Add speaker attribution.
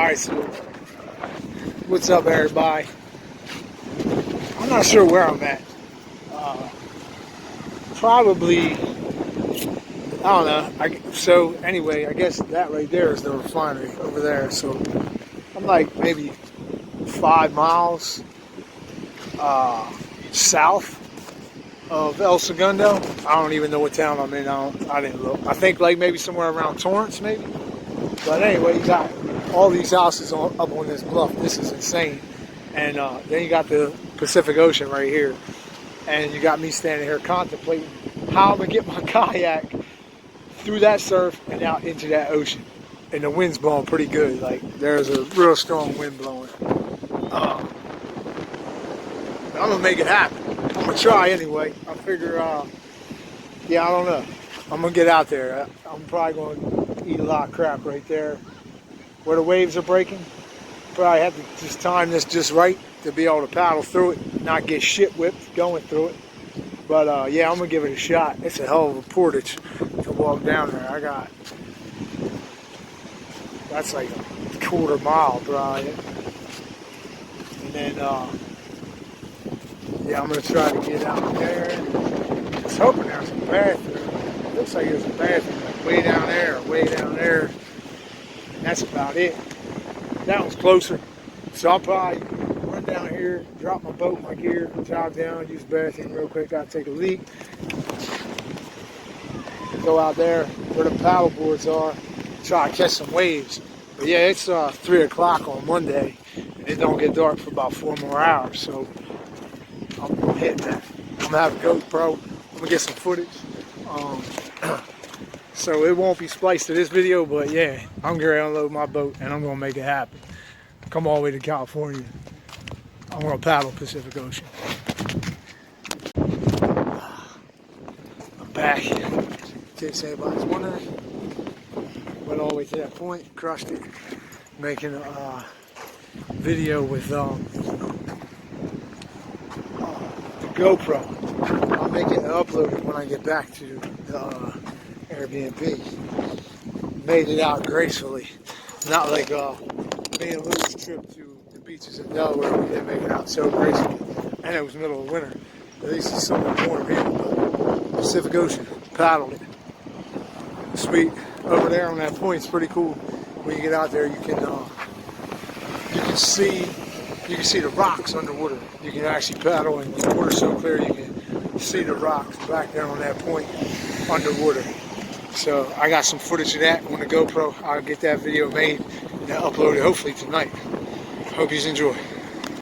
Speaker 1: Alright, so what's up, everybody? I'm not sure where I'm at. Probably, I don't know. So anyway, I guess that right there is the refinery over there. So I'm like maybe 5 miles south of El Segundo. I don't even know what town I'm in. I didn't look. I think like maybe somewhere around Torrance, maybe. But anyway, you got all these houses up on this bluff. This is insane. And then you got the Pacific Ocean right here. And you got me standing here contemplating how I'm going to get my kayak through that surf and out into that ocean. And the wind's blowing pretty good. Like, there's a real strong wind blowing. I'm going to make it happen. I'm going to try anyway. I figure, yeah, I don't know. I'm going to get out there. I'm probably going to eat a lot of crap right there where the waves are breaking. Probably have to just time this just right to be able to paddle through it, not get shit whipped going through it. But yeah, I'm gonna give it a shot. It's a hell of a portage to walk down there. That's like a quarter mile, probably. And then yeah, I'm gonna try to get out there. I was hoping there's a bathroom. It looks like there's a bathroom like way down there, way down there. And that's about it. That one's closer. So I'll probably run down here, drop my boat, my gear, drive down, use the bathroom real quick, gotta take a leak. Go out there where the paddle boards are, try to catch some waves. But yeah, it's 3 o'clock on Monday, and it don't get dark for about 4 more hours. So I'm hitting that. I'm gonna have a GoPro, I'm gonna get some footage. So it won't be spliced to this video, but yeah, I'm gonna unload my boat and I'm gonna make it happen. Come all the way to California. I'm gonna paddle Pacific Ocean. I'm back. In case anybody's wondering. Went all the way to that point, crushed it. Making a video with the GoPro. I'll make it and upload it when I get back to the Airbnb. Made it out gracefully. Not like me and Lou's trip to the beaches of Delaware. We didn't make it out so gracefully. And it was the middle of winter. At least it's somewhat warm here. But Pacific Ocean, paddled it. Sweet. Over there on that point, it's pretty cool. When you get out there, you can see the rocks underwater. You can actually paddle, and the water's so clear you can see the rocks back there on that point underwater. So I got some footage of that on the GoPro. I'll get that video made and upload it hopefully tonight. Hope you enjoy.